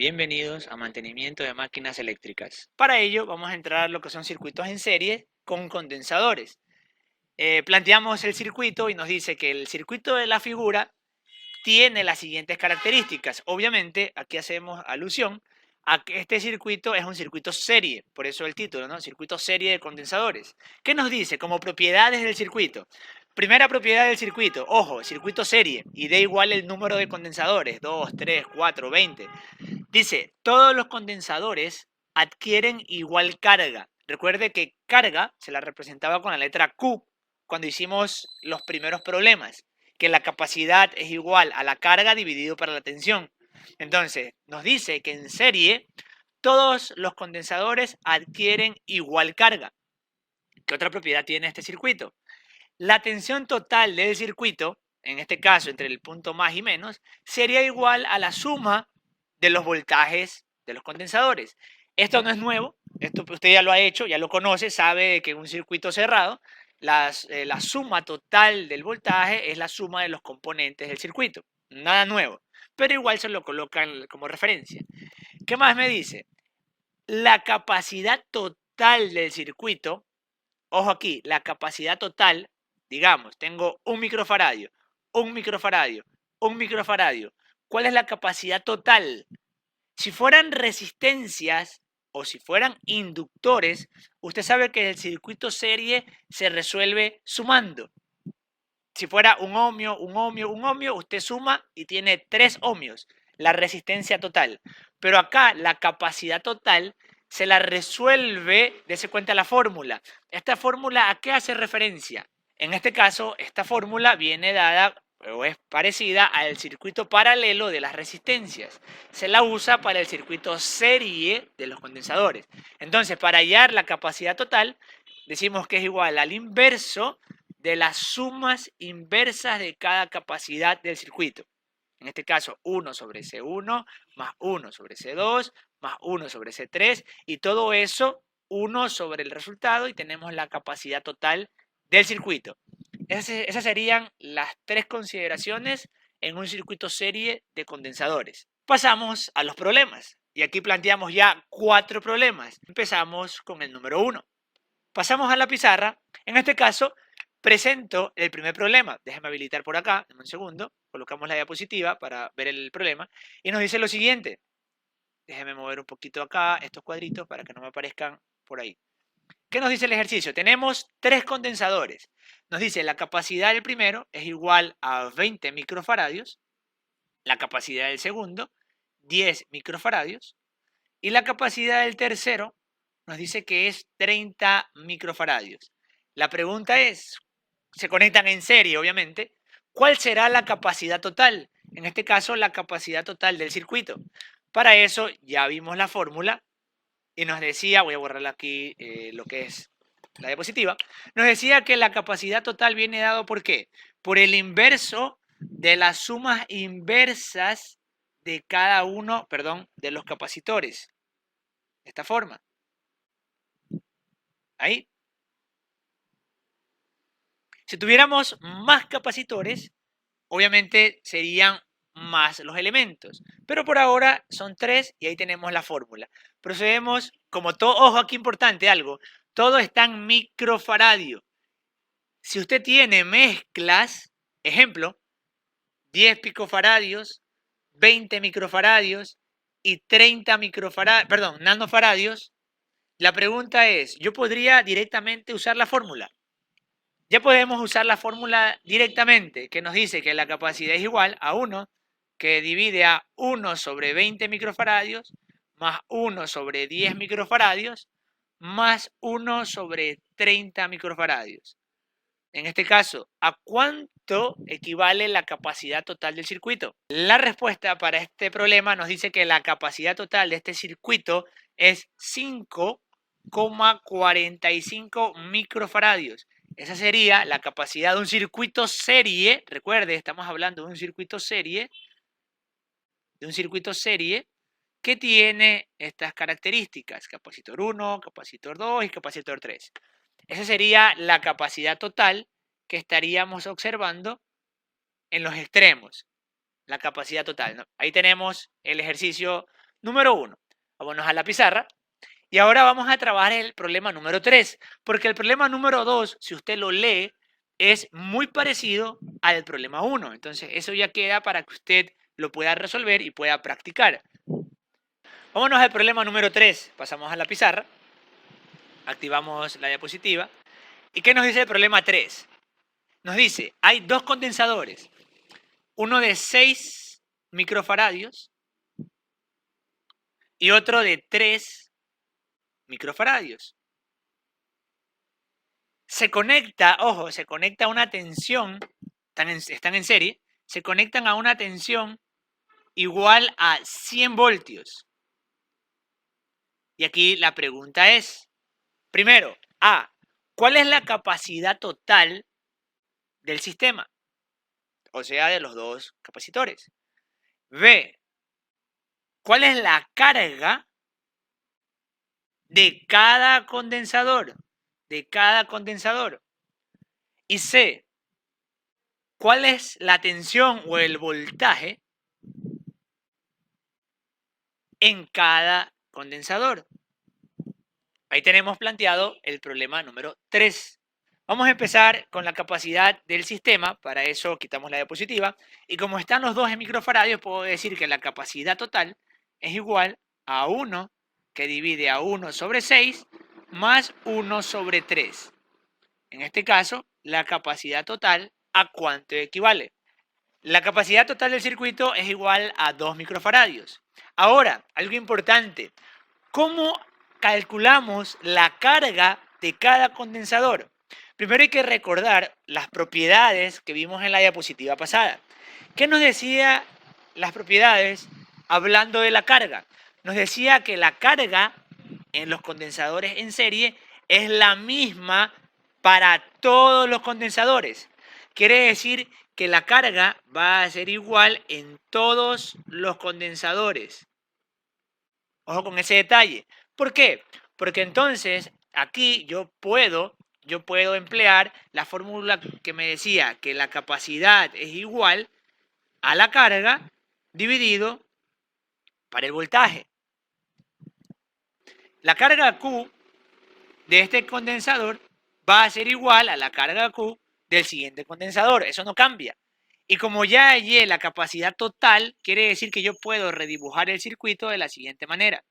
Bienvenidos a mantenimiento de máquinas eléctricas. Para ello vamos a entrar a lo que son circuitos en serie con condensadores. Planteamos el circuito y nos dice que el circuito de la figura tiene las siguientes características. Obviamente aquí hacemos alusión a que este circuito es un circuito serie, por eso el título, ¿no? Circuito serie de condensadores. ¿Qué nos dice como propiedades del circuito? Primera propiedad del circuito, ojo, circuito serie, y da igual el número de condensadores, 2, 3, 4, 20. Dice, todos los condensadores adquieren igual carga. Recuerde que carga se la representaba con la letra Q cuando hicimos los primeros problemas, que la capacidad es igual a la carga dividido por la tensión. Entonces, nos dice que en serie todos los condensadores adquieren igual carga. ¿Qué otra propiedad tiene este circuito? La tensión total del circuito, en este caso entre el punto más y menos, sería igual a la suma de los voltajes de los condensadores. Esto no es nuevo, esto usted ya lo ha hecho, ya lo conoce, sabe que en un circuito cerrado la suma total del voltaje es la suma de los componentes del circuito. Nada nuevo, pero igual se lo colocan como referencia. ¿Qué más me dice? La capacidad total del circuito, ojo aquí, la capacidad total, digamos, tengo un microfaradio, un microfaradio, un microfaradio. ¿Cuál es la capacidad total? Si fueran resistencias o si fueran inductores, usted sabe que el circuito serie se resuelve sumando. Si fuera un ohmio, un ohmio, un ohmio, usted suma y tiene 3 ohmios, la resistencia total. Pero acá la capacidad total se la resuelve, dése cuenta la fórmula. ¿Esta fórmula a qué hace referencia? En este caso, esta fórmula viene dada o es parecida al circuito paralelo de las resistencias. Se la usa para el circuito serie de los condensadores. Entonces, para hallar la capacidad total, decimos que es igual al inverso de las sumas inversas de cada capacidad del circuito. En este caso, 1 sobre C1 más 1 sobre C2 más 1 sobre C3 y todo eso 1 sobre el resultado y tenemos la capacidad total del circuito. Esas serían las 3 consideraciones en un circuito serie de condensadores. Pasamos a los problemas y aquí planteamos ya 4 problemas. Empezamos con el número 1. Pasamos a la pizarra. En este caso, presento el primer problema. Déjeme habilitar por acá, en un segundo. Colocamos la diapositiva para ver el problema. Y nos dice lo siguiente. Déjeme mover un poquito acá estos cuadritos para que no me aparezcan por ahí. ¿Qué nos dice el ejercicio? Tenemos 3 condensadores. Nos dice la capacidad del primero es igual a 20 microfaradios. La capacidad del segundo, 10 microfaradios. Y la capacidad del tercero nos dice que es 30 microfaradios. La pregunta es, se conectan en serie, obviamente, ¿cuál será la capacidad total? En este caso, la capacidad total del circuito. Para eso ya vimos la fórmula y nos decía, voy a borrar aquí lo que es la diapositiva, nos decía que la capacidad total viene dado ¿por qué? Por el inverso de las sumas inversas de cada uno, perdón, de los capacitores. De esta forma. Ahí. Si tuviéramos más capacitores, obviamente serían más los elementos. Pero por ahora son 3 y ahí tenemos la fórmula. Procedemos, como todo, ojo aquí importante algo, todo está en microfaradio. Si usted tiene mezclas, ejemplo, 10 picofaradios, 20 microfaradios y 30 microfaradios, perdón, nanofaradios, la pregunta es, ¿yo podría directamente usar la fórmula? Ya podemos usar la fórmula directamente, que nos dice que la capacidad es igual a 1, que divide a 1 sobre 20 microfaradios, más 1 sobre 10 microfaradios, más 1 sobre 30 microfaradios. En este caso, ¿a cuánto equivale la capacidad total del circuito? La respuesta para este problema nos dice que la capacidad total de este circuito es 5,45 microfaradios. Esa sería la capacidad de un circuito serie. Recuerde, estamos hablando de un circuito serie. Que tiene estas características. Capacitor 1, capacitor 2 y capacitor 3. Esa sería la capacidad total que estaríamos observando en los extremos. La capacidad total, ¿no? Ahí tenemos el ejercicio número 1. Vámonos a la pizarra. Y ahora vamos a trabajar el problema número 3, porque el problema número 2, si usted lo lee, es muy parecido al problema 1. Entonces, eso ya queda para que usted lo pueda resolver y pueda practicar. Vámonos al problema número 3. Pasamos a la pizarra. Activamos la diapositiva. ¿Y qué nos dice el problema 3? Nos dice, hay dos condensadores. Uno de 6 microfaradios y otro de 3 microfaradios. Se conecta, ojo, se conecta a una tensión, están en serie, se conectan a una tensión igual a 100 voltios. Y aquí la pregunta es, primero, A, ¿cuál es la capacidad total del sistema? O sea, de los dos capacitores. B, ¿cuál es la carga de cada condensador? De cada condensador. Y C, ¿cuál es la tensión o el voltaje en cada condensador? Ahí tenemos planteado el problema número 3. Vamos a empezar con la capacidad del sistema. Para eso quitamos la diapositiva. Y como están los dos en microfaradios, puedo decir que la capacidad total es igual a 1 que divide a 1 sobre 6 más 1 sobre 3. En este caso, la capacidad total, ¿a cuánto equivale? La capacidad total del circuito es igual a 2 microfaradios. Ahora, algo importante. ¿Cómo calculamos la carga de cada condensador? Primero hay que recordar las propiedades que vimos en la diapositiva pasada. ¿Qué nos decía las propiedades hablando de la carga? Nos decía que la carga en los condensadores en serie es la misma para todos los condensadores. Quiere decir que la carga va a ser igual en todos los condensadores. Ojo con ese detalle. ¿Por qué? Porque entonces aquí yo puedo emplear la fórmula que me decía que la capacidad es igual a la carga dividido para el voltaje. La carga Q de este condensador va a ser igual a la carga Q del siguiente condensador. Eso no cambia. Y como ya hallé la capacidad total, quiere decir que yo puedo redibujar el circuito de la siguiente manera.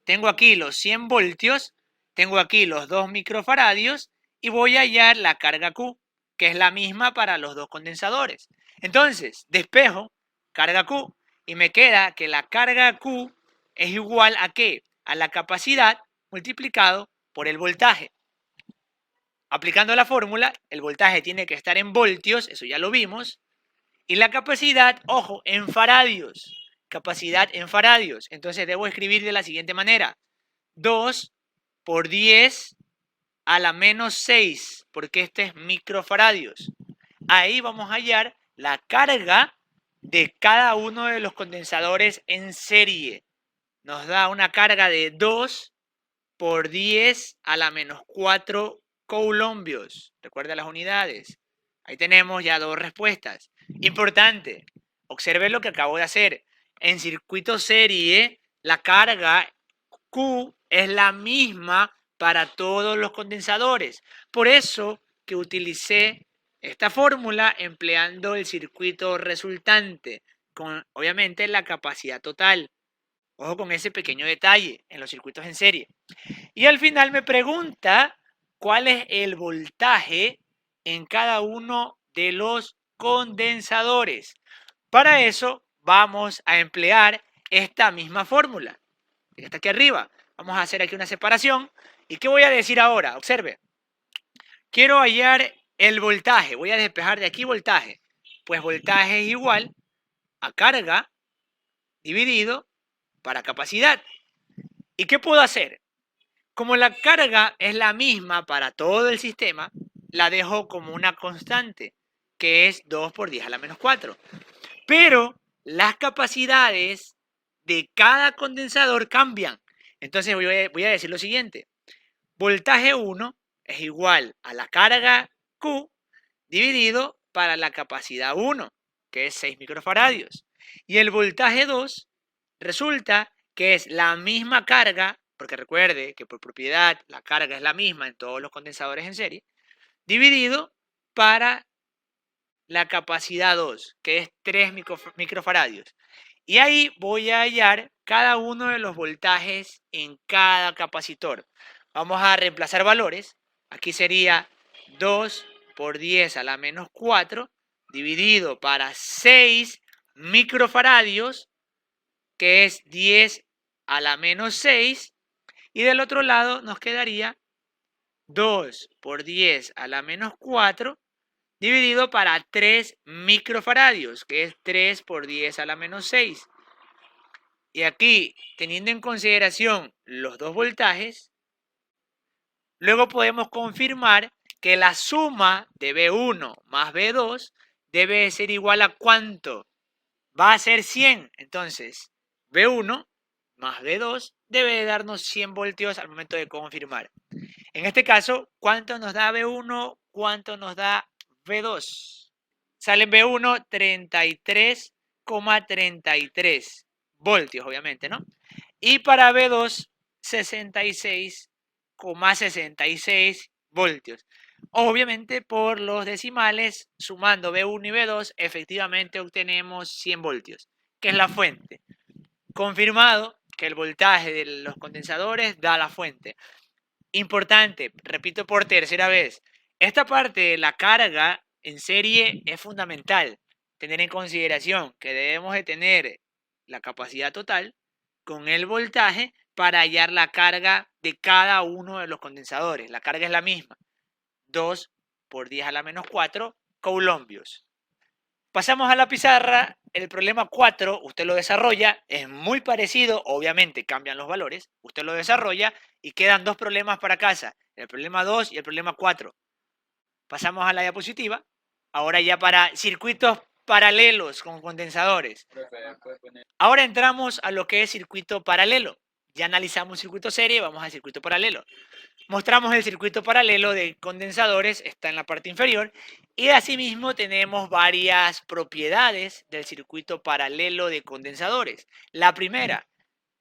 Tengo aquí los 100 voltios, tengo aquí los 2 microfaradios y voy a hallar la carga Q, que es la misma para los dos condensadores. Entonces, despejo carga Q y me queda que la carga Q es igual a ¿qué? A la capacidad multiplicado por el voltaje. Aplicando la fórmula, el voltaje tiene que estar en voltios, eso ya lo vimos, y la capacidad, ojo, en faradios. Capacidad en faradios. Entonces debo escribir de la siguiente manera. 2 por 10 a la menos 6, porque este es microfaradios. Ahí vamos a hallar la carga de cada uno de los condensadores en serie. Nos da una carga de 2 por 10 a la menos 4 coulombios. Recuerda las unidades. Ahí tenemos ya dos respuestas. Importante, observe lo que acabo de hacer. En circuito serie, la carga Q es la misma para todos los condensadores. Por eso que utilicé esta fórmula empleando el circuito resultante, con obviamente la capacidad total. Ojo con ese pequeño detalle en los circuitos en serie. Y al final me pregunta cuál es el voltaje en cada uno de los condensadores. Para eso vamos a emplear esta misma fórmula. Está aquí arriba. Vamos a hacer aquí una separación. ¿Y qué voy a decir ahora? Observe. Quiero hallar el voltaje. Voy a despejar de aquí voltaje. Pues voltaje es igual a carga dividido para capacidad. ¿Y qué puedo hacer? Como la carga es la misma para todo el sistema, la dejo como una constante, que es 2 por 10 a la menos 4. Pero las capacidades de cada condensador cambian. Entonces voy a decir lo siguiente. Voltaje 1 es igual a la carga Q dividido para la capacidad 1, que es 6 microfaradios. Y el voltaje 2 resulta que es la misma carga, porque recuerde que por propiedad la carga es la misma en todos los condensadores en serie, dividido para la capacidad 2, que es 3 microfaradios. Y ahí voy a hallar cada uno de los voltajes en cada capacitor. Vamos a reemplazar valores. Aquí sería 2 por 10 a la menos 4 dividido para 6 microfaradios, que es 10 a la menos 6. Y del otro lado nos quedaría 2 por 10 a la menos 4 dividido para 3 microfaradios, que es 3 por 10 a la menos 6. Y aquí, teniendo en consideración los dos voltajes, luego podemos confirmar que la suma de B1 más B2 debe ser igual a ¿cuánto? Va a ser 100. Entonces, B1 más B2 debe darnos 100 voltios al momento de confirmar. En este caso, ¿cuánto nos da B1? ¿Cuánto nos da B2? Sale en B1 33,33 voltios, obviamente, ¿no? Y para B2, 66,66 voltios. Obviamente, por los decimales, sumando B1 y B2, efectivamente obtenemos 100 voltios, que es la fuente. Confirmado que el voltaje de los condensadores da la fuente. Importante, repito por tercera vez, esta parte de la carga en serie es fundamental. Tener en consideración que debemos de tener la capacidad total con el voltaje para hallar la carga de cada uno de los condensadores. La carga es la misma, 2 por 10 a la menos 4 coulombios. Pasamos a la pizarra, el problema 4, usted lo desarrolla, es muy parecido, obviamente cambian los valores, usted lo desarrolla y quedan dos problemas para casa, el problema 2 y el problema 4. Pasamos a la diapositiva, ahora ya para circuitos paralelos con condensadores. Ahora entramos a lo que es circuito paralelo. Ya analizamos circuito serie, vamos al circuito paralelo. Mostramos el circuito paralelo de condensadores, está en la parte inferior, y asimismo tenemos varias propiedades del circuito paralelo de condensadores. La primera,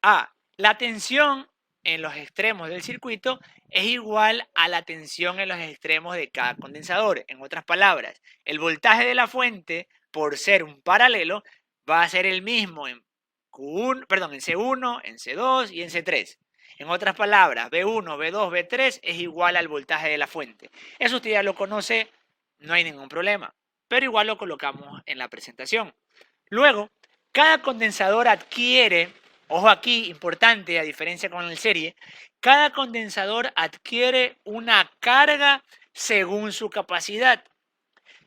la tensión en los extremos del circuito es igual a la tensión en los extremos de cada condensador. En otras palabras, el voltaje de la fuente, por ser un paralelo, va a ser el mismo en Q1, perdón, en C1, en C2 y en C3. En otras palabras, B1, B2, B3 es igual al voltaje de la fuente. Eso usted ya lo conoce, no hay ningún problema. Pero igual lo colocamos en la presentación. Luego, cada condensador adquiere, ojo aquí, importante, a diferencia con el serie, cada condensador adquiere una carga según su capacidad,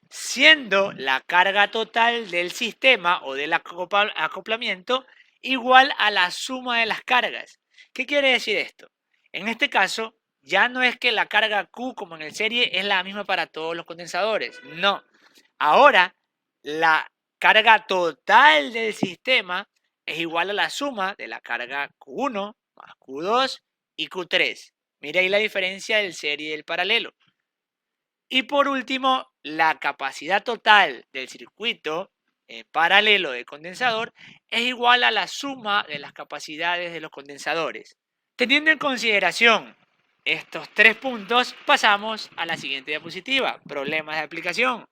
siendo la carga total del sistema o del acoplamiento igual a la suma de las cargas. ¿Qué quiere decir esto? En este caso, ya no es que la carga Q como en el serie es la misma para todos los condensadores, no. Ahora, la carga total del sistema es igual a la suma de la carga Q1 más Q2 y Q3. Mira ahí la diferencia del serie y del paralelo. Y por último, la capacidad total del circuito paralelo de condensador es igual a la suma de las capacidades de los condensadores. Teniendo en consideración estos tres puntos, pasamos a la siguiente diapositiva, problemas de aplicación.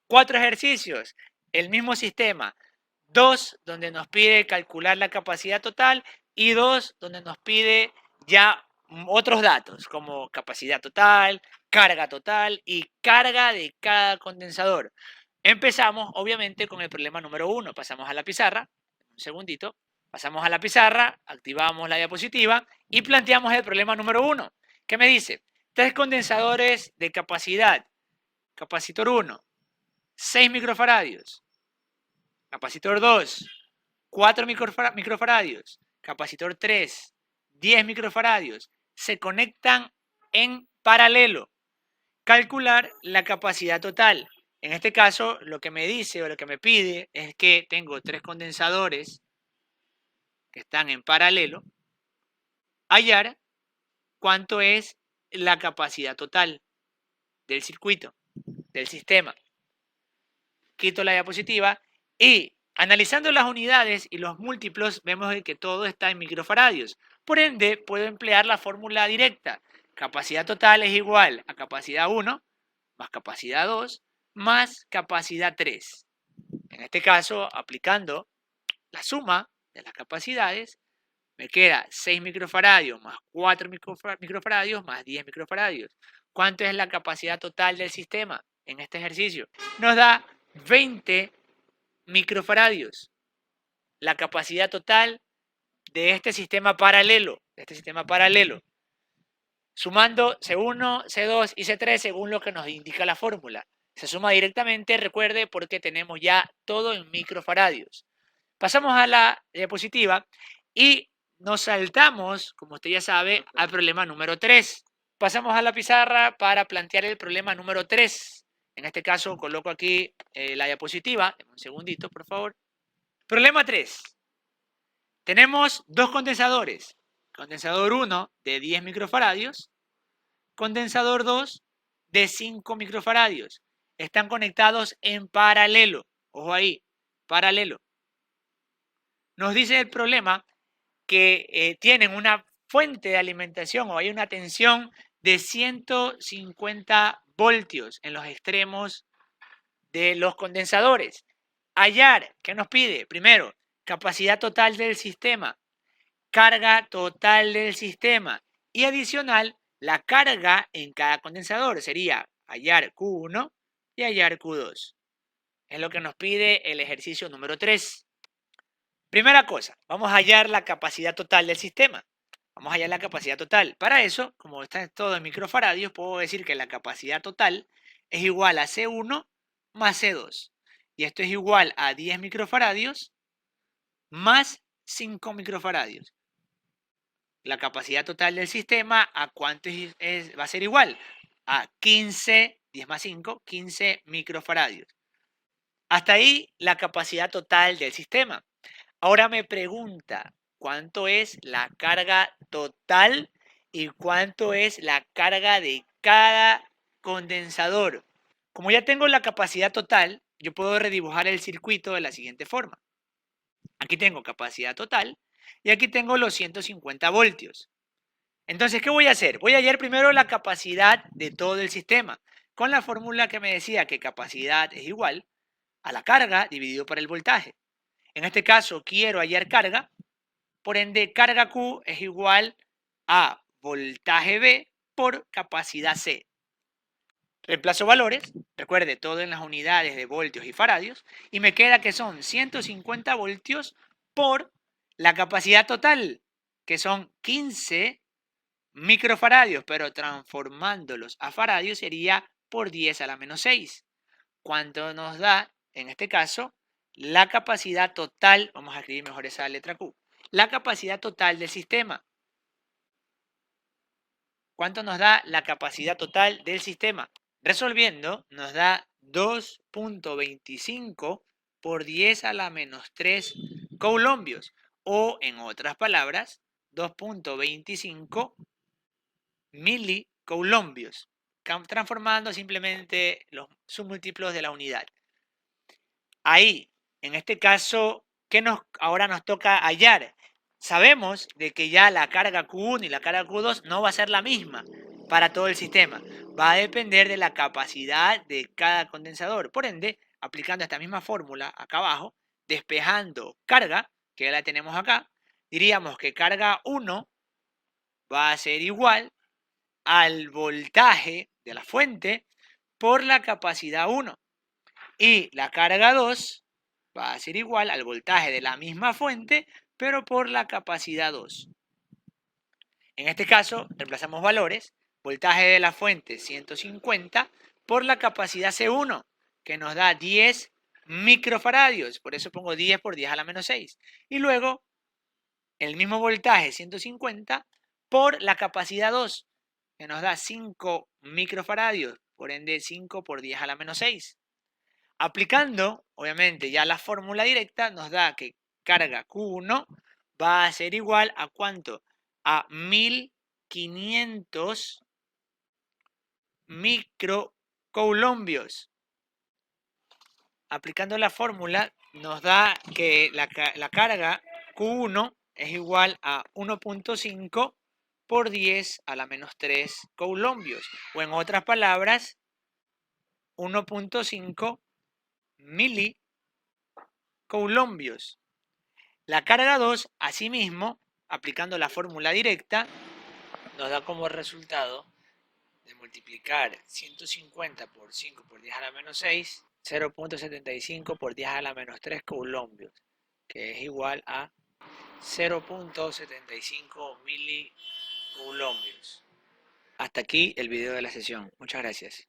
4 ejercicios, el mismo sistema, 2 donde nos pide calcular la capacidad total y 2 donde nos pide ya otros datos como capacidad total, carga total y carga de cada condensador. Empezamos obviamente con el problema número 1, pasamos a la pizarra, un segundito, pasamos a la pizarra, activamos la diapositiva y planteamos el problema número 1. ¿Qué me dice? 3 condensadores de capacidad, capacitor 1, 6 microfaradios, capacitor 2, 4 microfaradios, capacitor 3, 10 microfaradios, se conectan en paralelo. Calcular la capacidad total. En este caso, lo que me dice o lo que me pide es que tengo 3 condensadores que están en paralelo. Hallar cuánto es la capacidad total del circuito, del sistema. Quito la diapositiva y Analizando las unidades y los múltiplos, vemos que todo está en microfaradios. Por ende, puedo emplear la fórmula directa. Capacidad total es igual a capacidad 1 más capacidad 2 más capacidad 3. En este caso, aplicando la suma de las capacidades, me queda 6 microfaradios más 4 microfaradios más 10 microfaradios. ¿Cuánto es la capacidad total del sistema en este ejercicio? Nos da 20 microfaradios. La capacidad total de este sistema paralelo. Sumando C1, C2 y C3 según lo que nos indica la fórmula. Se suma directamente, recuerde, porque tenemos ya todo en microfaradios. Pasamos a la diapositiva y nos saltamos, como usted ya sabe, al problema número 3. Pasamos a la pizarra para plantear el problema número 3. En este caso, coloco aquí la diapositiva. Un segundito, por favor. Problema 3. Tenemos dos condensadores. Condensador 1 de 10 microfaradios. Condensador 2 de 5 microfaradios. Están conectados en paralelo. Ojo ahí, paralelo. Nos dice el problema que tienen una fuente de alimentación o hay una tensión de 150 voltios en los extremos de los condensadores. Hallar, ¿qué nos pide? Primero, capacidad total del sistema, carga total del sistema y adicional, la carga en cada condensador. Sería hallar Q1 y hallar Q2. Es lo que nos pide el ejercicio número 3. Primera cosa, vamos a hallar la capacidad total del sistema. Vamos a hallar la capacidad total. Para eso, como está todo en microfaradios, puedo decir que la capacidad total es igual a C1 más C2. Y esto es igual a 10 microfaradios más 5 microfaradios. La capacidad total del sistema, ¿a cuánto va a ser igual? A 15, 10 más 5, 15 microfaradios. Hasta ahí la capacidad total del sistema. Ahora me pregunta, ¿cuánto es la carga total y cuánto es la carga de cada condensador? Como ya tengo la capacidad total, yo puedo redibujar el circuito de la siguiente forma. Aquí tengo capacidad total y aquí tengo los 150 voltios. Entonces, ¿qué voy a hacer? Voy a hallar primero la capacidad de todo el sistema, con la fórmula que me decía que capacidad es igual a la carga dividido por el voltaje. En este caso, quiero hallar carga, por ende, carga Q es igual a voltaje B por capacidad C. Reemplazo valores, recuerde, todo en las unidades de voltios y faradios, y me queda que son 150 voltios por la capacidad total, que son 15 microfaradios, pero transformándolos a faradios sería por 10 a la menos 6. ¿Cuánto nos da, en este caso, la capacidad total? Vamos a escribir mejor esa letra Q. La capacidad total del sistema. ¿Cuánto nos da la capacidad total del sistema? Resolviendo, nos da 2.25 por 10 a la menos 3 coulombios. O, en otras palabras, 2.25 milicoulombios. Transformando simplemente los submúltiplos de la unidad. Ahí, en este caso, ¿qué ahora nos toca hallar? Sabemos de que ya la carga Q1 y la carga Q2 no va a ser la misma para todo el sistema. Va a depender de la capacidad de cada condensador. Por ende, aplicando esta misma fórmula acá abajo, despejando carga, que ya la tenemos acá, diríamos que carga 1 va a ser igual al voltaje de la fuente por la capacidad 1. Y la carga 2 va a ser igual al voltaje de la misma fuente, pero por la capacidad 2. En este caso, reemplazamos valores. Voltaje de la fuente 150 por la capacidad C1, que nos da 10 microfaradios. Por eso pongo 10 por 10 a la menos 6. Y luego, el mismo voltaje 150 por la capacidad 2, que nos da 5 microfaradios. Por ende, 5 por 10 a la menos 6. Aplicando, obviamente, ya la fórmula directa, nos da que carga Q1 va a ser igual a ¿cuánto? A 1500 microcoulombios. Aplicando la fórmula, nos da que la carga Q1 es igual a 1.5 por 10 a la menos 3 coulombios. O en otras palabras, 1.5 milicoulombios. La carga 2, asimismo, aplicando la fórmula directa, nos da como resultado de multiplicar 150 por 5 por 10 a la menos 6, 0.75 por 10 a la menos 3 coulombios, que es igual a 0.75 milicoulombios. Hasta aquí el video de la sesión. Muchas gracias.